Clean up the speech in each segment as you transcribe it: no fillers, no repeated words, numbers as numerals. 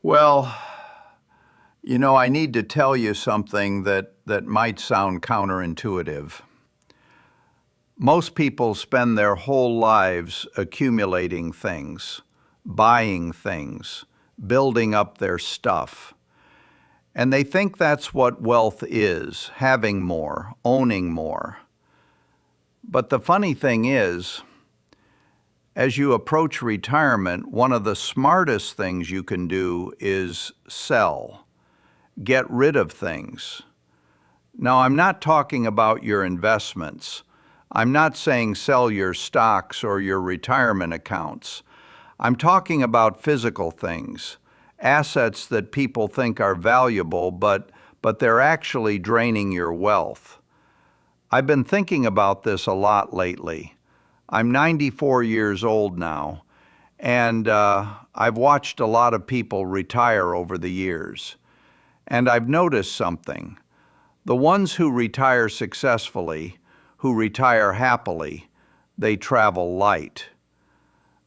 Well, I need to tell you something that might sound counterintuitive. Most people spend their whole lives accumulating things, buying things, building up their stuff. And they think that's what wealth is, having more, owning more. But the funny thing is, as you approach retirement, one of the smartest things you can do is sell. Get rid of things. Now, I'm not talking about your investments. I'm not saying sell your stocks or your retirement accounts. I'm talking about physical things, assets that people think are valuable, but they're actually draining your wealth. I've been thinking about this a lot lately. I'm 94 years old now, and I've watched a lot of people retire over the years. And I've noticed something. The ones who retire successfully, who retire happily, they travel light.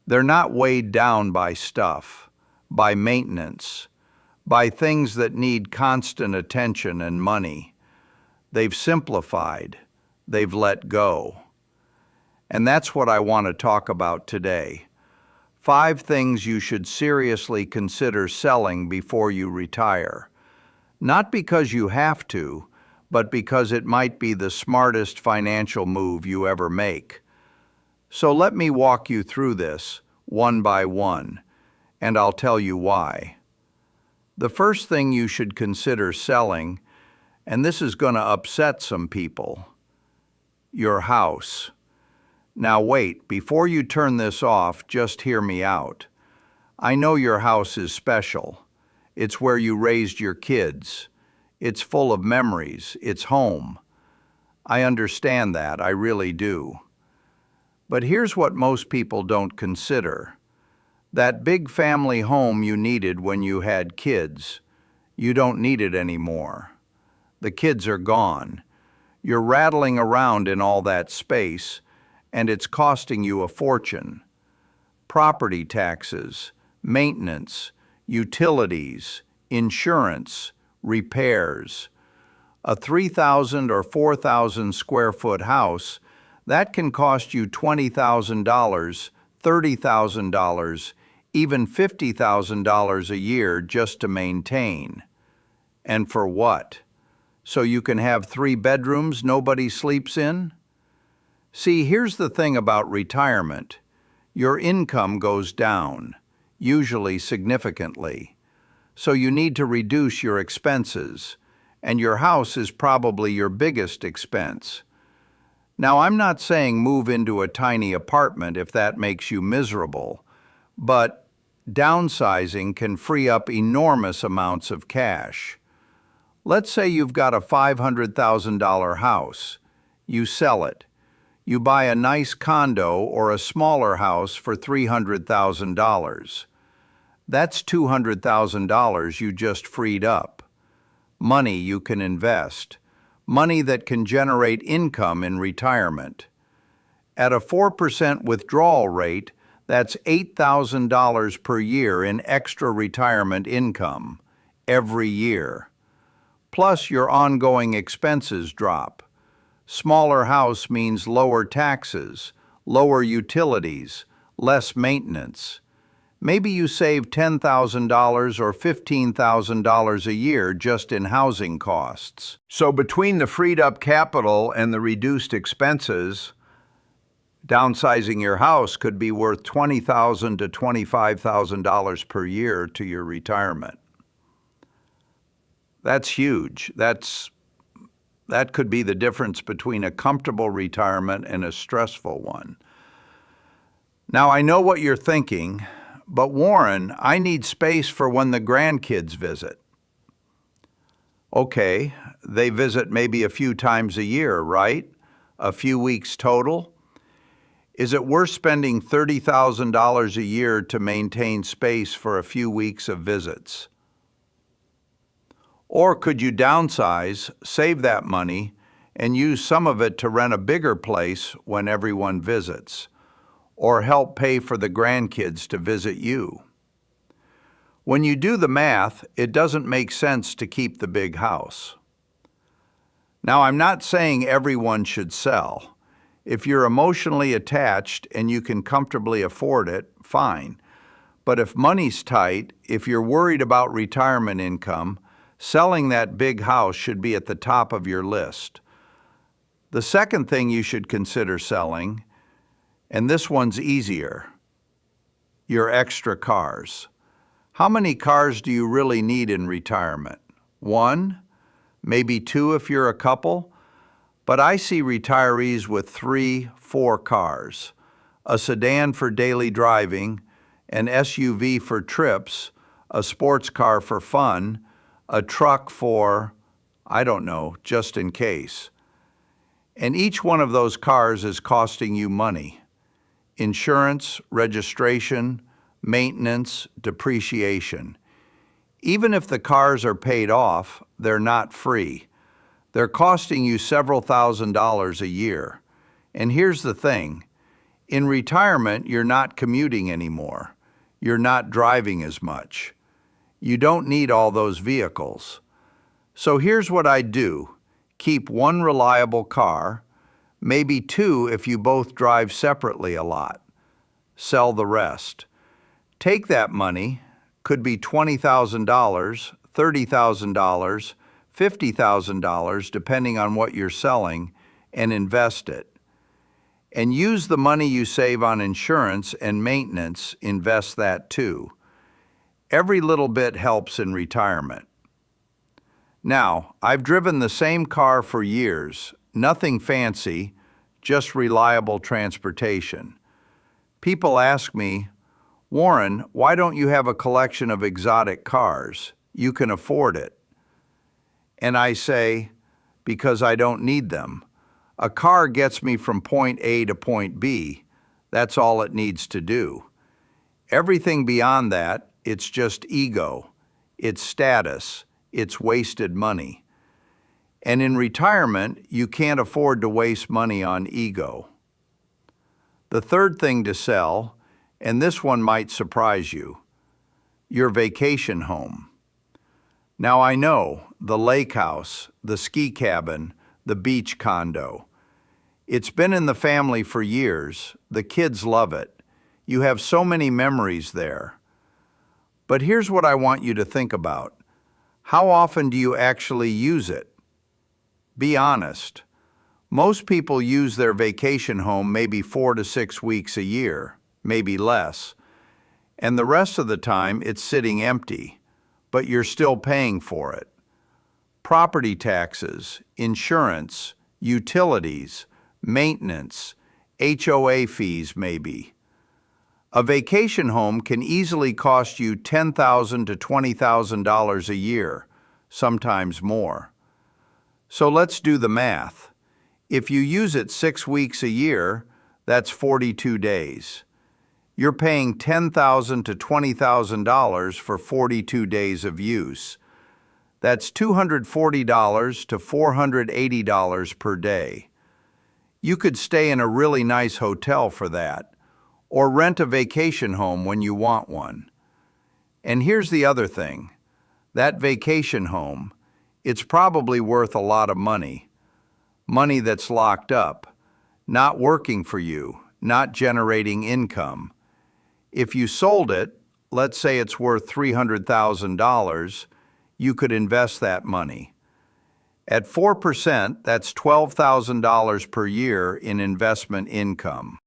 They're not weighed down by stuff, by maintenance, by things that need constant attention and money. They've simplified. They've let go. And that's what I want to talk about today. 5 things you should seriously consider selling before you retire. Not because you have to, but because it might be the smartest financial move you ever make. So let me walk you through this, one by one, and I'll tell you why. The first thing you should consider selling, and this is going to upset some people, your house. Now wait, before you turn this off, just hear me out. I know your house is special. It's where you raised your kids. It's full of memories. It's home. I understand that, I really do. But here's what most people don't consider. That big family home you needed when you had kids, you don't need it anymore. The kids are gone. You're rattling around in all that space, and it's costing you a fortune. Property taxes, maintenance, utilities, insurance, repairs. A 3,000 or 4,000 square foot house, that can cost you $20,000, $30,000, even $50,000 a year just to maintain. And for what? So you can have 3 bedrooms nobody sleeps in? See, here's the thing about retirement. Your income goes down, usually significantly. So you need to reduce your expenses, and your house is probably your biggest expense. Now, I'm not saying move into a tiny apartment if that makes you miserable, but downsizing can free up enormous amounts of cash. Let's say you've got a $500,000 house. You sell it. You buy a nice condo or a smaller house for $300,000. That's $200,000 you just freed up. Money you can invest. Money that can generate income in retirement. At a 4% withdrawal rate, that's $8,000 per year in extra retirement income, every year. Plus your ongoing expenses drop. Smaller house means lower taxes, lower utilities, less maintenance. Maybe you save $10,000 or $15,000 a year just in housing costs. So between the freed up capital and the reduced expenses, downsizing your house could be worth $20,000 to $25,000 per year to your retirement. That's huge. That could be the difference between a comfortable retirement and a stressful one. Now, I know what you're thinking, but Warren, I need space for when the grandkids visit. Okay, they visit maybe a few times a year, right? A few weeks total? Is it worth spending $30,000 a year to maintain space for a few weeks of visits? Or could you downsize, save that money, and use some of it to rent a bigger place when everyone visits, or help pay for the grandkids to visit you? When you do the math, it doesn't make sense to keep the big house. Now, I'm not saying everyone should sell. If you're emotionally attached and you can comfortably afford it, fine. But if money's tight, if you're worried about retirement income, selling that big house should be at the top of your list. The second thing you should consider selling, and this one's easier, your extra cars. How many cars do you really need in retirement? One? Maybe two if you're a couple? But I see retirees with 3, 4 cars. A sedan for daily driving, an SUV for trips, a sports car for fun, a truck for, I don't know, just in case. And each one of those cars is costing you money. Insurance, registration, maintenance, depreciation. Even if the cars are paid off, they're not free. They're costing you several $1,000s a year. And here's the thing. In retirement, you're not commuting anymore. You're not driving as much. You don't need all those vehicles. So here's what I do. Keep one reliable car, maybe two if you both drive separately a lot. Sell the rest. Take that money, could be $20,000, $30,000, $50,000, depending on what you're selling, and invest it. And use the money you save on insurance and maintenance, invest that too. Every little bit helps in retirement. Now, I've driven the same car for years, nothing fancy, just reliable transportation. People ask me, Warren, why don't you have a collection of exotic cars? You can afford it. And I say, because I don't need them. A car gets me from point A to point B. That's all it needs to do. Everything beyond that, it's just ego. It's status. It's wasted money. And in retirement, you can't afford to waste money on ego. The third thing to sell, and this one might surprise you, your vacation home. Now I know, the lake house, the ski cabin, the beach condo. It's been in the family for years. The kids love it. You have so many memories there. But here's what I want you to think about. How often do you actually use it? Be honest. Most people use their vacation home maybe 4 to 6 weeks a year, maybe less. And the rest of the time it's sitting empty, but you're still paying for it. Property taxes, insurance, utilities, maintenance, HOA fees maybe. A vacation home can easily cost you $10,000 to $20,000 a year, sometimes more. So let's do the math. If you use it 6 weeks a year, that's 42 days. You're paying $10,000 to $20,000 for 42 days of use. That's $240 to $480 per day. You could stay in a really nice hotel for that, or rent a vacation home when you want one. And here's the other thing. That vacation home, it's probably worth a lot of money. Money that's locked up, not working for you, not generating income. If you sold it, let's say it's worth $300,000, you could invest that money. At 4%, that's $12,000 per year in investment income.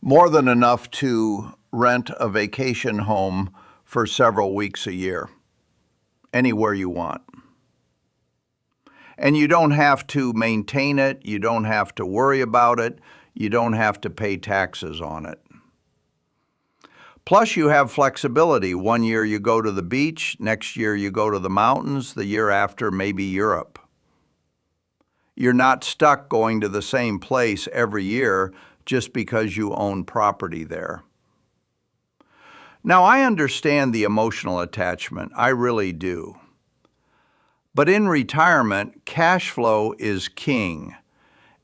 More than enough to rent a vacation home for several weeks a year, anywhere you want. And you don't have to maintain it, you don't have to worry about it, you don't have to pay taxes on it. Plus, you have flexibility. One year you go to the beach, next year you go to the mountains, the year after maybe Europe. You're not stuck going to the same place every year just because you own property there. Now, I understand the emotional attachment. I really do. But in retirement, cash flow is king.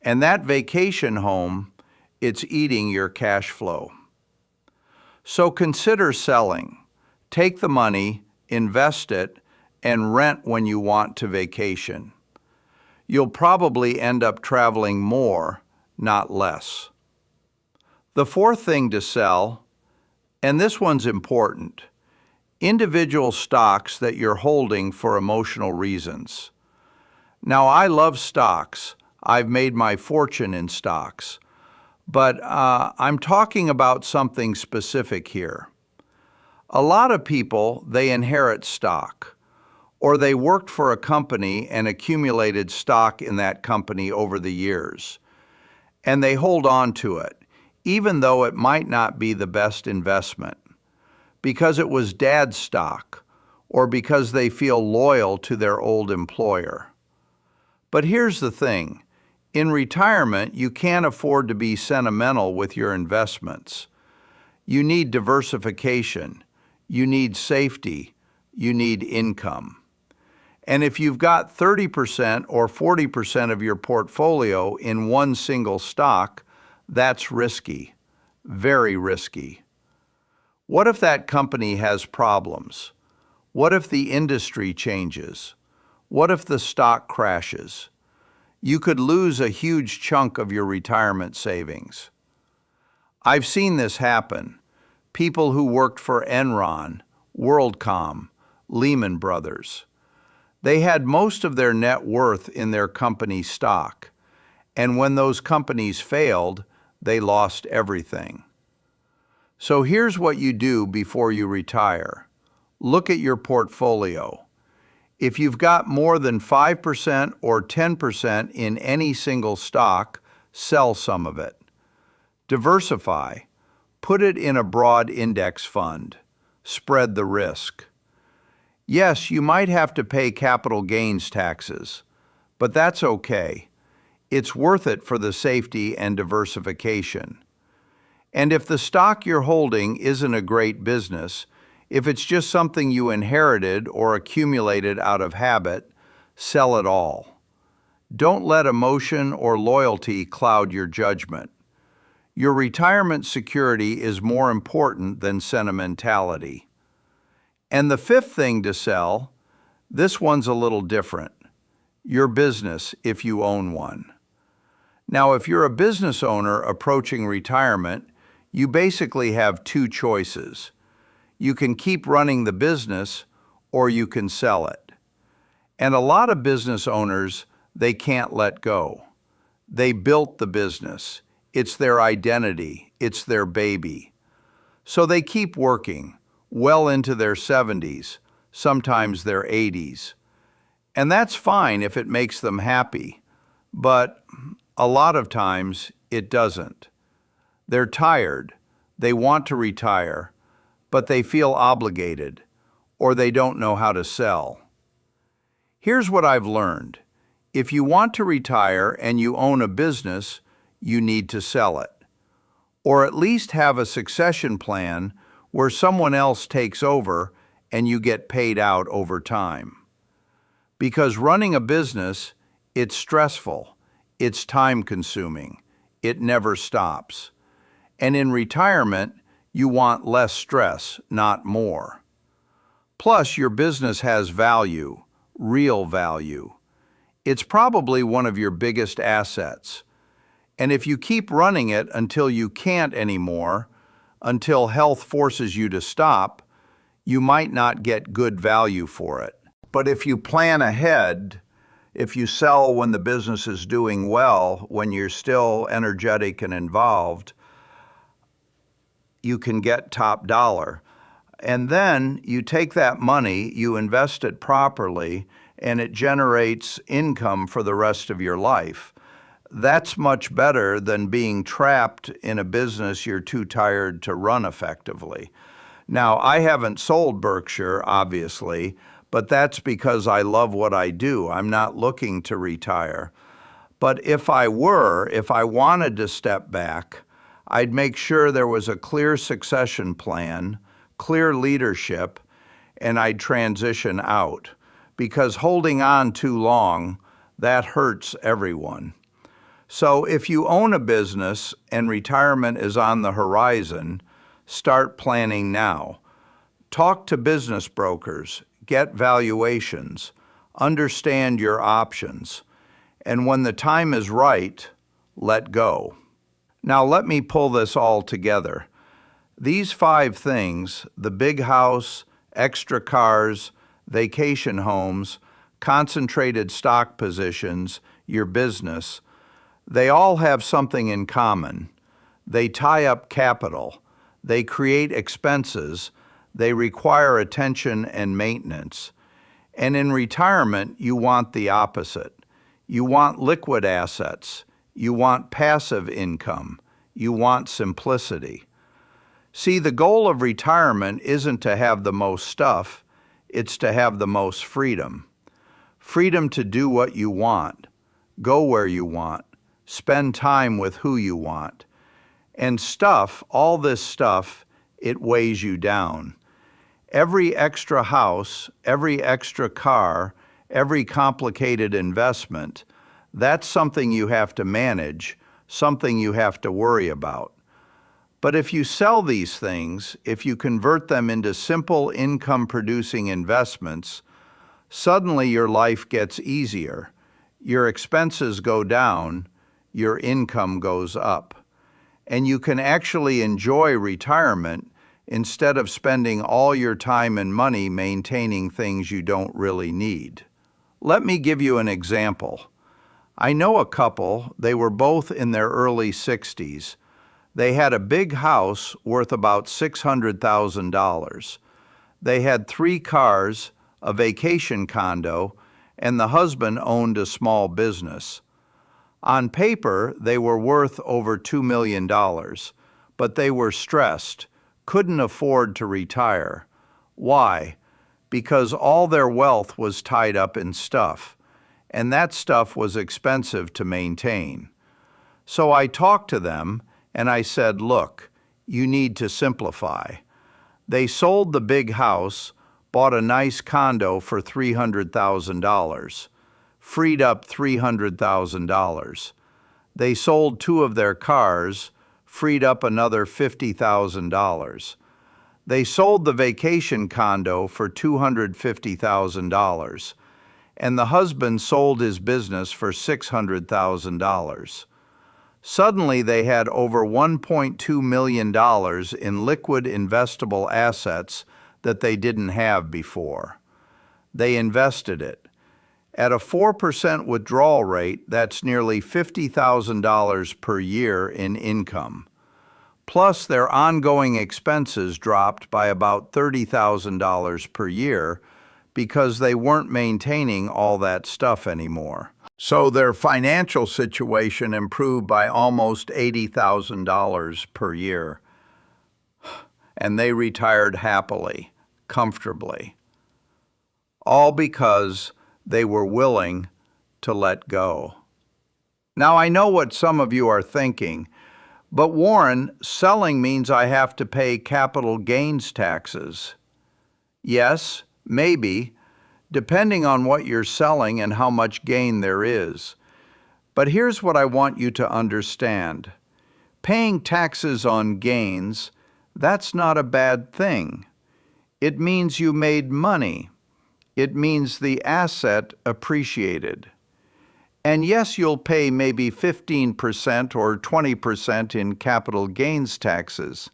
And that vacation home, it's eating your cash flow. So consider selling. Take the money, invest it, and rent when you want to vacation. You'll probably end up traveling more, not less. The fourth thing to sell, and this one's important, individual stocks that you're holding for emotional reasons. Now, I love stocks. I've made my fortune in stocks. But I'm talking about something specific here. A lot of people, they inherit stock, or they worked for a company and accumulated stock in that company over the years, and they hold on to it, even though it might not be the best investment, because it was dad's stock, or because they feel loyal to their old employer. But here's the thing. In retirement, you can't afford to be sentimental with your investments. You need diversification. You need safety. You need income. And if you've got 30% or 40% of your portfolio in one single stock, that's risky, very risky. What if that company has problems? What if the industry changes? What if the stock crashes? You could lose a huge chunk of your retirement savings. I've seen this happen. People who worked for Enron, WorldCom, Lehman Brothers. They had most of their net worth in their company stock, and when those companies failed, they lost everything. So here's what you do before you retire. Look at your portfolio. If you've got more than 5% or 10% in any single stock, sell some of it. Diversify. Put it in a broad index fund. Spread the risk. Yes, you might have to pay capital gains taxes, but that's okay. It's worth it for the safety and diversification. And if the stock you're holding isn't a great business, if it's just something you inherited or accumulated out of habit, sell it all. Don't let emotion or loyalty cloud your judgment. Your retirement security is more important than sentimentality. And the fifth thing to sell, this one's a little different. Your business, if you own one. Now, if you're a business owner approaching retirement, you basically have two choices. You can keep running the business, or you can sell it. And a lot of business owners, they can't let go. They built the business. It's their identity. It's their baby. So they keep working well into their 70s, sometimes their 80s. And that's fine if it makes them happy, but a lot of times it doesn't. They're tired. They want to retire, but they feel obligated, or they don't know how to sell. Here's what I've learned. If you want to retire and you own a business, you need to sell it, or at least have a succession plan where someone else takes over and you get paid out over time. Because running a business, it's stressful, it's time-consuming, it never stops. And in retirement, you want less stress, not more. Plus, your business has value, real value. It's probably one of your biggest assets. And if you keep running it until you can't anymore, until health forces you to stop, you might not get good value for it. But if you plan ahead, if you sell when the business is doing well, when you're still energetic and involved, you can get top dollar. And then you take that money, you invest it properly, and it generates income for the rest of your life. That's much better than being trapped in a business you're too tired to run effectively. Now, I haven't sold Berkshire, obviously, but that's because I love what I do. I'm not looking to retire. But if I wanted to step back, I'd make sure there was a clear succession plan, clear leadership, and I'd transition out. Because holding on too long, that hurts everyone. So if you own a business and retirement is on the horizon, start planning now. Talk to business brokers, get valuations, understand your options, and when the time is right, let go. Now let me pull this all together. These 5 things, the big house, extra cars, vacation homes, concentrated stock positions, your business, they all have something in common. They tie up capital, they create expenses, they require attention and maintenance. And in retirement, you want the opposite. You want liquid assets, you want passive income, you want simplicity. See, the goal of retirement isn't to have the most stuff, it's to have the most freedom. Freedom to do what you want, go where you want, spend time with who you want. And stuff, all this stuff, it weighs you down. Every extra house, every extra car, every complicated investment, that's something you have to manage, something you have to worry about. But if you sell these things, if you convert them into simple income-producing investments, suddenly your life gets easier. Your expenses go down, your income goes up. And you can actually enjoy retirement instead of spending all your time and money maintaining things you don't really need. Let me give you an example. I know a couple, they were both in their early 60s. They had a big house worth about $600,000. They had 3 cars, a vacation condo, and the husband owned a small business. On paper, they were worth over $2 million, but they were stressed, couldn't afford to retire. Why? Because all their wealth was tied up in stuff, and that stuff was expensive to maintain. So I talked to them, and I said, look, you need to simplify. They sold the big house, bought a nice condo for $300,000, freed up $300,000. They sold 2 of their cars, freed up another $50,000. They sold the vacation condo for $250,000, and the husband sold his business for $600,000. Suddenly, they had over $1.2 million in liquid investable assets that they didn't have before. They invested it. At a 4% withdrawal rate, that's nearly $50,000 per year in income. Plus, their ongoing expenses dropped by about $30,000 per year because they weren't maintaining all that stuff anymore. So their financial situation improved by almost $80,000 per year. And they retired happily, comfortably. All because they were willing to let go. Now, I know what some of you are thinking, but Warren, selling means I have to pay capital gains taxes. Yes, maybe, depending on what you're selling and how much gain there is. But here's what I want you to understand. Paying taxes on gains, that's not a bad thing. It means you made money. It means the asset appreciated. And yes, you'll pay maybe 15% or 20% in capital gains taxes.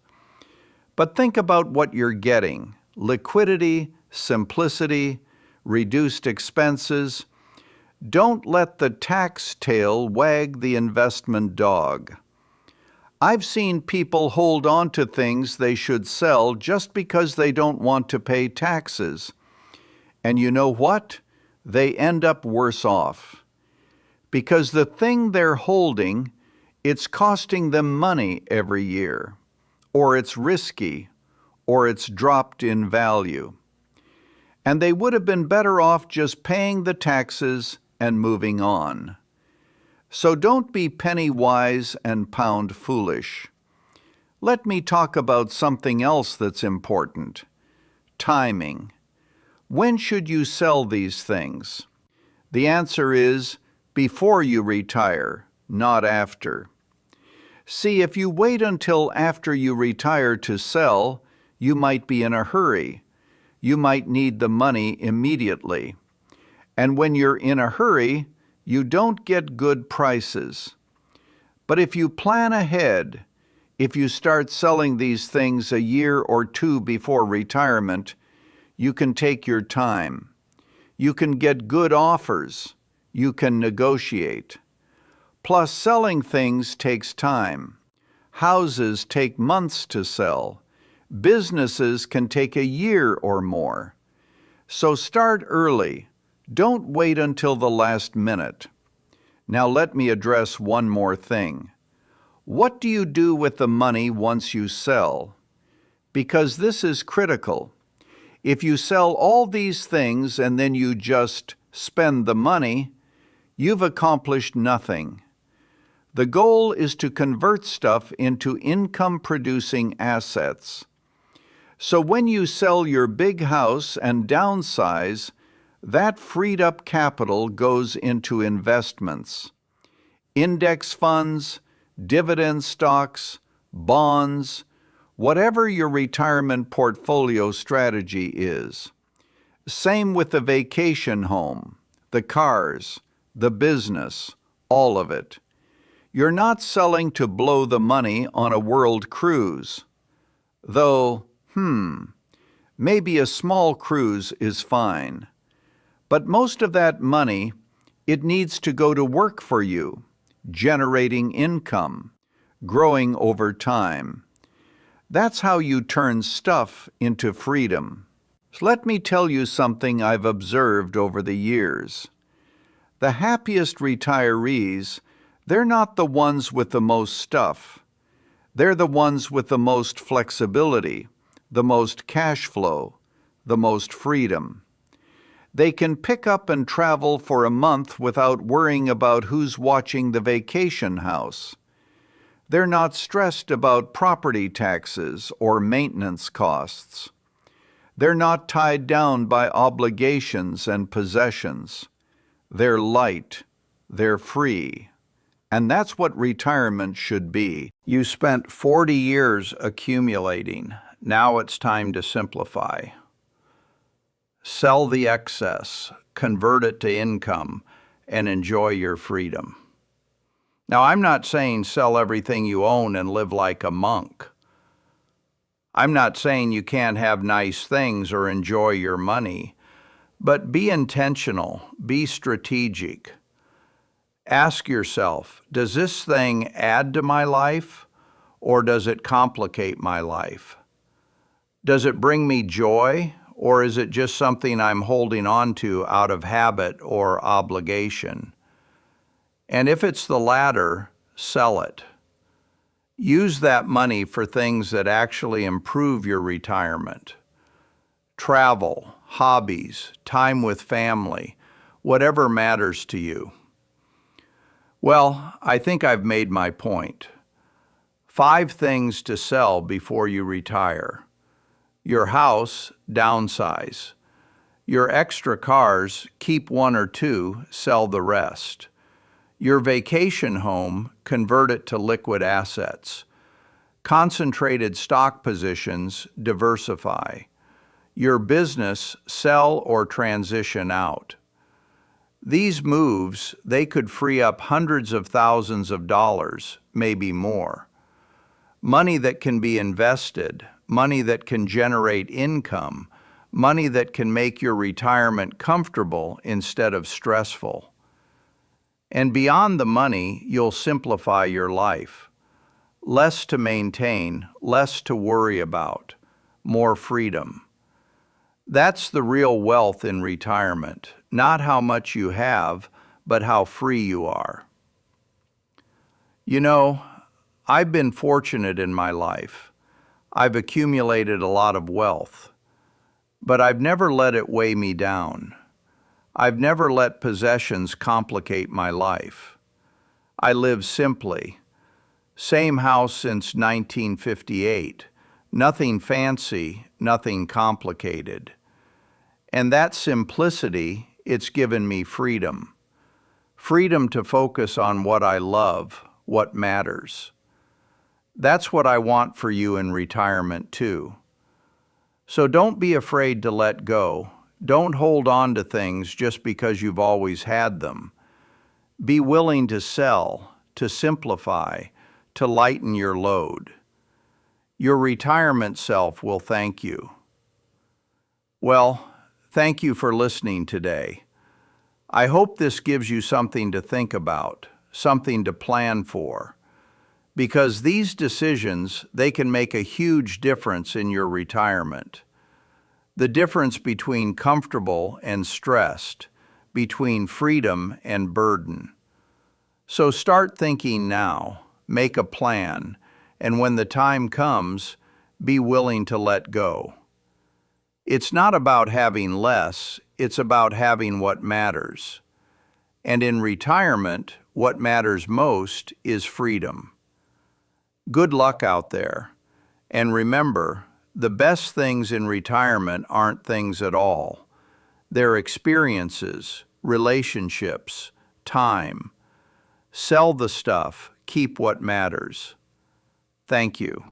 But think about what you're getting: liquidity, simplicity, reduced expenses. Don't let the tax tail wag the investment dog. I've seen people hold on to things they should sell just because they don't want to pay taxes. And you know what? They end up worse off. Because the thing they're holding, it's costing them money every year, or it's risky, or it's dropped in value. And they would have been better off just paying the taxes and moving on. So don't be penny wise and pound foolish. Let me talk about something else that's important: timing. When should you sell these things? The answer is before you retire, not after. See, if you wait until after you retire to sell, you might be in a hurry. you might need the money immediately. And when you're in a hurry, you don't get good prices. But if you plan ahead, if you start selling these things a year or two before retirement, you can take your time. You can get good offers. You can negotiate. Plus, selling things takes time. Houses take months to sell. Businesses can take a year or more. So start early. Don't wait until the last minute. Now let me address one more thing. What do you do with the money once you sell? Because this is critical. If you sell all these things and then you just spend the money, you've accomplished nothing. The goal is to convert stuff into income-producing assets. So when you sell your big house and downsize, that freed up capital goes into investments. Index funds, dividend stocks, bonds, whatever your retirement portfolio strategy is. Same with the vacation home, the cars, the business, all of it. You're not selling to blow the money on a world cruise. Though, maybe a small cruise is fine. But most of that money, it needs to go to work for you, generating income, growing over time. That's how you turn stuff into freedom. So let me tell you something I've observed over the years. The happiest retirees, they're not the ones with the most stuff. They're the ones with the most flexibility, the most cash flow, the most freedom. They can pick up and travel for a month without worrying about who's watching the vacation house. They're not stressed about property taxes or maintenance costs. They're not tied down by obligations and possessions. They're light. They're free. And that's what retirement should be. You spent 40 years accumulating. Now it's time to simplify. Sell the excess, convert it to income, and enjoy your freedom. Now, I'm not saying sell everything you own and live like a monk. I'm not saying you can't have nice things or enjoy your money, but be intentional, be strategic. Ask yourself, does this thing add to my life, or does it complicate my life? Does it bring me joy, or is it just something I'm holding on to out of habit or obligation? And if it's the latter, sell it. Use that money for things that actually improve your retirement. Travel, hobbies, time with family, whatever matters to you. Well, I think I've made my point. 5 things to sell before you retire. Your house, downsize. Your extra cars, keep 1 or 2, sell the rest. Your vacation home, convert it to liquid assets. Concentrated stock positions, diversify. Your business, sell or transition out. These moves, they could free up hundreds of thousands of dollars, maybe more. Money that can be invested, money that can generate income, money that can make your retirement comfortable instead of stressful. And beyond the money, you'll simplify your life. Less to maintain, less to worry about, more freedom. That's the real wealth in retirement, not how much you have, but how free you are. You know, I've been fortunate in my life. I've accumulated a lot of wealth, but I've never let it weigh me down. I've never let possessions complicate my life. I live simply. Same house since 1958. Nothing fancy, nothing complicated. And that simplicity, it's given me freedom. Freedom to focus on what I love, what matters. That's what I want for you in retirement too. So don't be afraid to let go. Don't hold on to things just because you've always had them. Be willing to sell, to simplify, to lighten your load. Your retirement self will thank you. Well, thank you for listening today. I hope this gives you something to think about, something to plan for, because these decisions, they can make a huge difference in your retirement. The difference between comfortable and stressed, between freedom and burden. So start thinking now, make a plan, and when the time comes, be willing to let go. It's not about having less, it's about having what matters. And in retirement, what matters most is freedom. Good luck out there. And remember, the best things in retirement aren't things at all. They're experiences, relationships, time. Sell the stuff, keep what matters. Thank you.